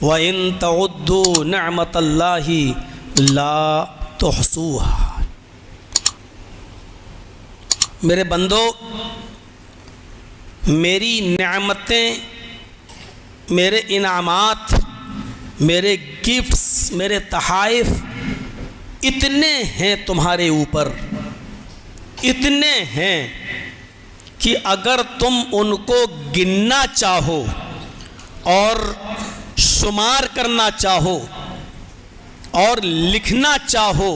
وَإِن تَعُدُّوا نِعْمَةَ اللَّهِ لَا تُحْصُوهَا۔ میرے بندو، میری نعمتیں، میرے انعامات، میرے گفٹس، میرے تحائف اتنے ہیں تمہارے اوپر، اتنے ہیں کہ اگر تم ان کو گننا چاہو اور شمار کرنا چاہو اور لکھنا چاہو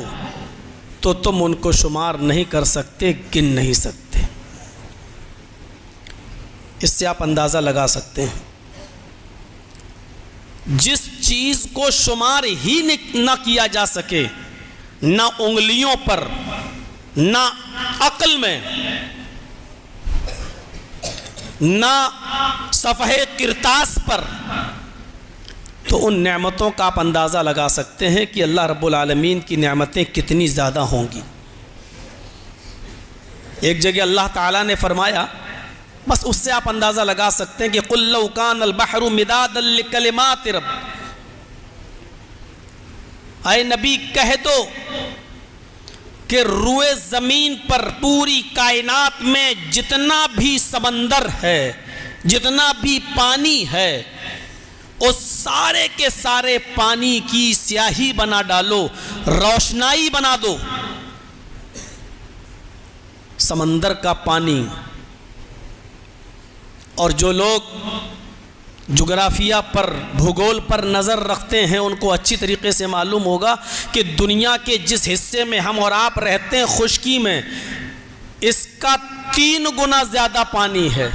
تو تم ان کو شمار نہیں کر سکتے، گن نہیں سکتے۔ اس سے آپ اندازہ لگا سکتے ہیں، جس چیز کو شمار ہی نہ کیا جا سکے، نہ انگلیوں پر، نہ عقل میں، نہ صفحے کرتاس پر، تو ان نعمتوں کا آپ اندازہ لگا سکتے ہیں کہ اللہ رب العالمین کی نعمتیں کتنی زیادہ ہوں گی۔ ایک جگہ اللہ تعالیٰ نے فرمایا، بس اس سے آپ اندازہ لگا سکتے ہیں کہ قُلْ لَوْ كَانَ الْبَحْرُ مِدَادًا لِكَلِمَاتِ رَبِّ، اے نبی کہہ دو کہ روئے زمین پر پوری کائنات میں جتنا بھی سمندر ہے، جتنا بھی پانی ہے، اس سارے کے سارے پانی کی سیاہی بنا ڈالو، روشنائی بنا دو۔ سمندر کا پانی، اور جو لوگ جغرافیہ پر، بھگول پر نظر رکھتے ہیں، ان کو اچھی طریقے سے معلوم ہوگا کہ دنیا کے جس حصے میں ہم اور آپ رہتے ہیں، خشکی میں، اس کا 3 گنا زیادہ پانی ہے۔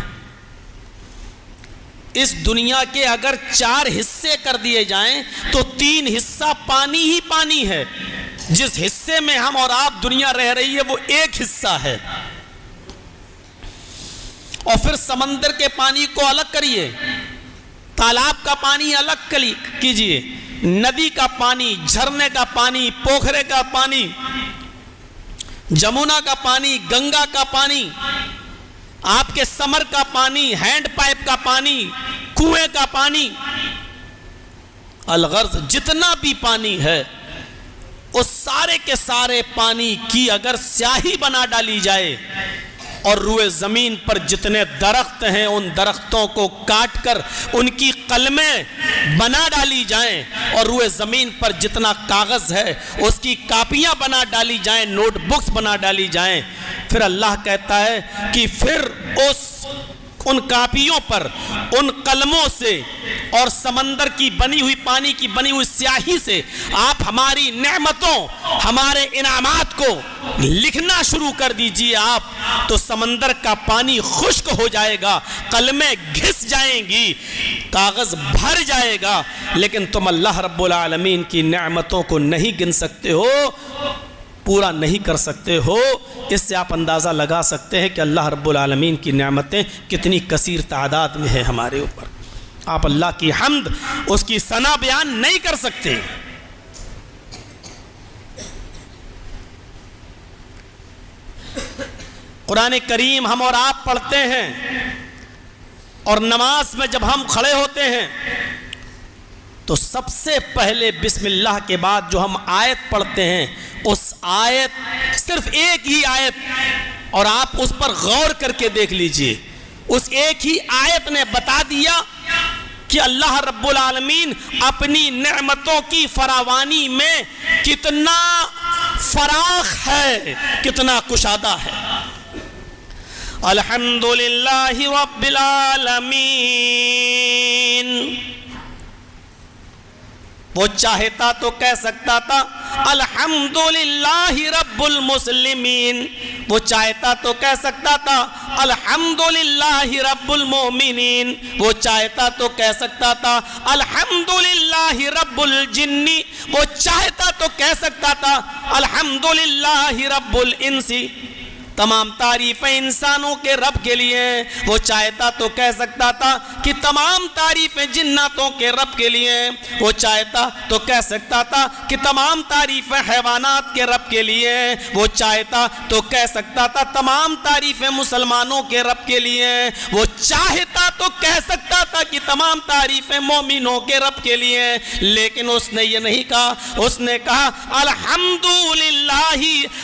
اس دنیا کے اگر 4 حصے کر دیے جائیں تو 3 حصہ پانی ہی پانی ہے۔ جس حصے میں ہم اور آپ دنیا رہ رہی ہے وہ 1 حصہ ہے۔ اور پھر سمندر کے پانی کو الگ کریے، تالاب کا پانی الگ کیجئے، ندی کا پانی، جھرنے کا پانی، پوکھرے کا پانی، جمنا کا پانی، گنگا کا پانی، آپ کے سمر کا پانی، ہینڈ پائپ کا پانی، کنویں کا پانی، الغرض جتنا بھی پانی ہے، اس سارے کے سارے پانی کی اگر سیاہی بنا ڈالی جائے اور روئے زمین پر جتنے درخت ہیں ان درختوں کو کاٹ کر ان کی قلمیں بنا ڈالی جائیں، اور روئے زمین پر جتنا کاغذ ہے اس کی کاپیاں بنا ڈالی جائیں، نوٹ بکس بنا ڈالی جائیں، پھر اللہ کہتا ہے کہ پھر ان کاپیوں پر، ان قلموں سے اور سمندر کی بنی ہوئی، پانی کی بنی ہوئی سیاہی سے آپ ہماری نعمتوں، ہمارے انعامات کو لکھنا شروع کر دیجئے آپ، تو سمندر کا پانی خشک ہو جائے گا، قلمیں گھس جائیں گی، کاغذ بھر جائے گا، لیکن تم اللہ رب العالمین کی نعمتوں کو نہیں گن سکتے ہو، پورا نہیں کر سکتے ہو۔ اس سے آپ اندازہ لگا سکتے ہیں کہ اللہ رب العالمین کی نعمتیں کتنی کثیر تعداد میں ہیں ہمارے اوپر۔ آپ اللہ کی حمد، اس کی ثنا بیان نہیں کر سکتے۔ قرآن کریم ہم اور آپ پڑھتے ہیں، اور نماز میں جب ہم کھڑے ہوتے ہیں تو سب سے پہلے بسم اللہ کے بعد جو ہم آیت پڑھتے ہیں، اس آیت، صرف ایک ہی آیت، اور آپ اس پر غور کر کے دیکھ لیجئے، اس ایک ہی آیت نے بتا دیا کہ اللہ رب العالمین اپنی نعمتوں کی فراوانی میں کتنا فراخ ہے، کتنا کشادہ ہے۔ الحمدللہ رب العالمین۔ وہ چاہتا تو کہہ سکتا تھا الحمدللہ رب المسلمین، وہ چاہتا تو کہہ سکتا تھا الحمدللہ رب المؤمنین، وہ چاہتا تو کہہ سکتا تھا الحمدللہ رب الجن، وہ چاہتا تو کہہ سکتا تھا الحمدللہ رب الانس، تمام تعریفیں انسانوں کے رب کے لیے ہیں. وہ چاہتا تو کہہ سکتا تھا کہ تمام تعریفیں جناتوں کے رب کے لیے ہیں. وہ چاہتا تو کہہ سکتا تھا کہ تمام تعریفیں حیوانات کے رب کے لیے ہیں. وہ چاہتا تو کہہ سکتا تھا تمام تعریفیں مسلمانوں کے رب کے لیے ہیں. وہ چاہتا تو کہہ سکتا تھا کہ تمام تعریفیں مومنوں کے رب کے لیے ہیں. لیکن اس نے یہ نہیں کہا. اس نے کہا الحمدللہ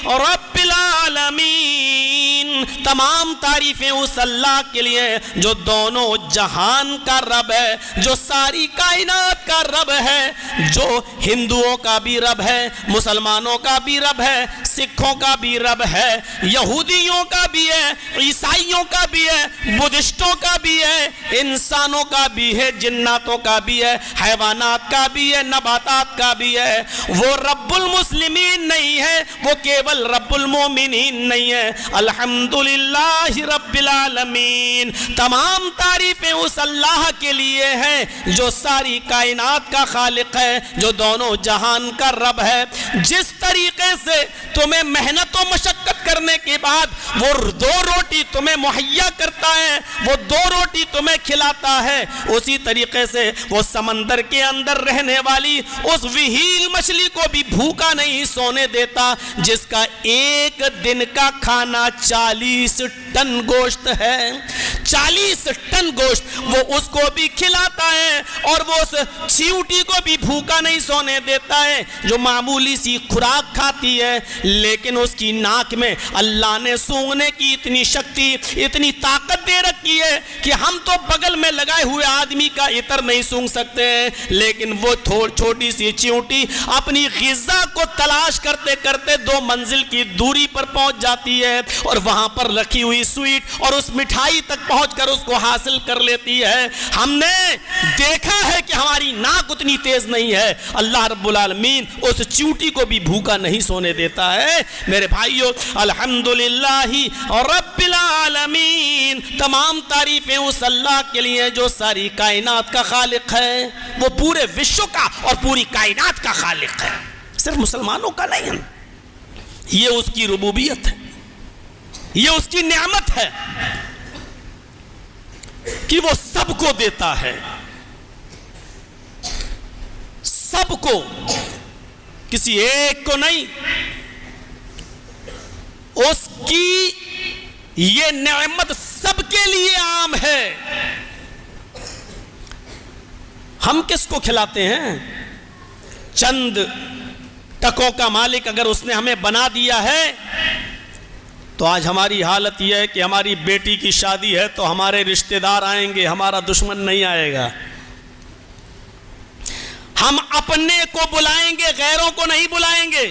رب العالمین. تمام تعریفیں اس اللہ کے لیے جو دونوں جہان کا رب ہے, جو ساری کائنات کا رب ہے, جو ہندوؤں کا بھی رب ہے, مسلمانوں کا بھی رب ہے, سکھوں کا بھی رب ہے, یہودیوں کا بھی ہے, عیسائیوں کا بھی ہے, بدھسٹوں کا بھی ہے, انسانوں کا بھی ہے, جناتوں کا بھی ہے, حیوانات کا بھی ہے, نباتات کا بھی ہے. وہ رب المسلمین نہیں ہے, وہ کیول رب المومنین نہیں ہے. الحمدللہ رب العالمین. تمام تعریفیں اس اللہ کے لیے ہیں جو ساری کائنات کا خالق ہے, جو دونوں جہان کا رب ہے. جس طریقے سے تمہیں محنت و مشقت کرنے کے بعد وہ 2 روٹی تمہیں مہیا کرتا ہے, وہ 2 روٹی تمہیں کھلاتا ہے, اسی طریقے سے وہ سمندر کے اندر رہنے والی اس وہیل مچھلی کو بھی بھوکا نہیں سونے دیتا جس کا ایک دن کا کھانا 40 ٹن گوشت ہے. 40 ٹن گوشت وہ اس کو بھی کھلاتا ہے, اور وہ اس چیوٹی کو بھی بھوکا نہیں سونے دیتا ہے جو معمولی سی خوراک کھاتی ہے, لیکن اس کی ناک میں اللہ نے سونگنے کی اتنی شکتی, اتنی طاقت دے رکھی ہے کہ ہم تو بغل میں لگائے ہوئے آدمی کا عطر نہیں سونگ سکتے ہیں, لیکن وہ چھوٹی سی چیوٹی اپنی غذا کو تلاش کرتے کرتے 2 منزل کی دوری پر پہنچ جاتی ہے, اور وہاں پر رکھی ہوئی سویٹ اور اس مٹھائی تک پہنچ کر اس کو حاصل کر لیتی ہے. ہم نے دیکھا ہے کہ ہماری ناک اتنی تیز نہیں ہے, اللہ رب العالمین اس چیوٹی کو بھی بھوکا نہیں سونے دیتا ہے. میرے بھائیو, الحمدللہ رب العالمین. تمام تعریفیں اس اللہ کے لیے جو ساری کائنات کا خالق ہے, وہ پورے وشو کا اور پوری کائنات کا خالق ہے, صرف مسلمانوں کا نہیں ہے. یہ اس کی ربوبیت ہے, یہ اس کی نعمت ہے کہ وہ سب کو دیتا ہے, سب کو, کسی ایک کو نہیں. اس کی یہ نعمت سب کے لیے عام ہے. ہم کس کو کھلاتے ہیں؟ چند ٹکوں کا مالک اگر اس نے ہمیں بنا دیا ہے تو آج ہماری حالت یہ ہے کہ ہماری بیٹی کی شادی ہے تو ہمارے رشتہ دار آئیں گے, ہمارا دشمن نہیں آئے گا. ہم اپنے کو بلائیں گے, غیروں کو نہیں بلائیں گے.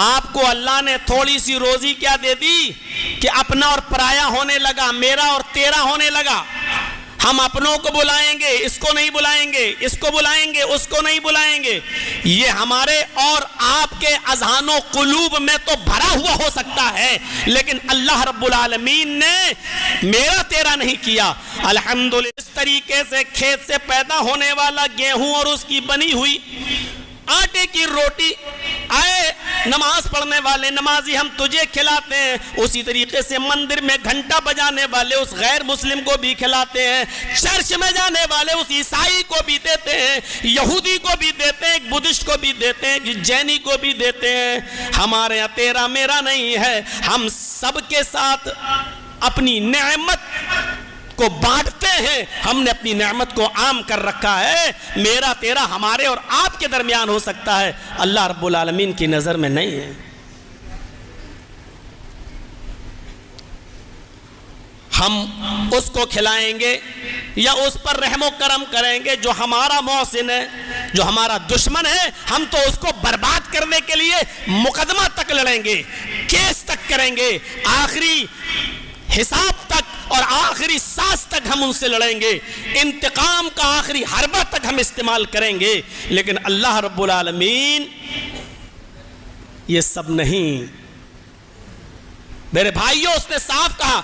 آپ کو اللہ نے تھوڑی سی روزی کیا دے دی کہ اپنا اور پرایا ہونے لگا, میرا اور تیرا ہونے لگا. ہم اپنوں کو بلائیں گے, اس کو نہیں بلائیں گے, اس کو بلائیں گے, اس کو نہیں بلائیں گے. یہ ہمارے اور آپ کے اذہان و قلوب میں تو بھرا ہوا ہو سکتا ہے, لیکن اللہ رب العالمین نے میرا تیرا نہیں کیا. الحمدللہ. اس طریقے سے کھیت سے پیدا ہونے والا گیہوں اور اس کی بنی ہوئی آٹے کی روٹی آئے نماز پڑھنے والے نمازی ہم تجھے کھلاتے ہیں, اسی طریقے سے مندر میں گھنٹا بجانے والے اس غیر مسلم کو بھی کھلاتے ہیں, چرچ میں جانے والے اس عیسائی کو بھی دیتے ہیں, یہودی کو بھی دیتے ہیں, بدھسٹ کو بھی دیتے ہیں, جینی کو بھی دیتے ہیں. ہمارے یہاں تیرا میرا نہیں ہے, ہم سب کے ساتھ اپنی نعمت کو بانٹتے ہیں. ہم نے اپنی نعمت کو عام کر رکھا ہے. میرا تیرا ہمارے اور آپ کے درمیان ہو سکتا ہے, اللہ رب العالمین کی نظر میں نہیں ہے. ہم اس کو کھلائیں گے یا اس پر رحم و کرم کریں گے جو ہمارا محسن ہے, جو ہمارا دشمن ہے ہم تو اس کو برباد کرنے کے لیے مقدمہ تک لڑیں گے, کیس تک کریں گے, آخری حساب تک اور آخری سانس تک ہم ان سے لڑیں گے, انتقام کا آخری حربہ تک ہم استعمال کریں گے. لیکن اللہ رب العالمین یہ سب نہیں. میرے بھائیوں, اس نے صاف کہا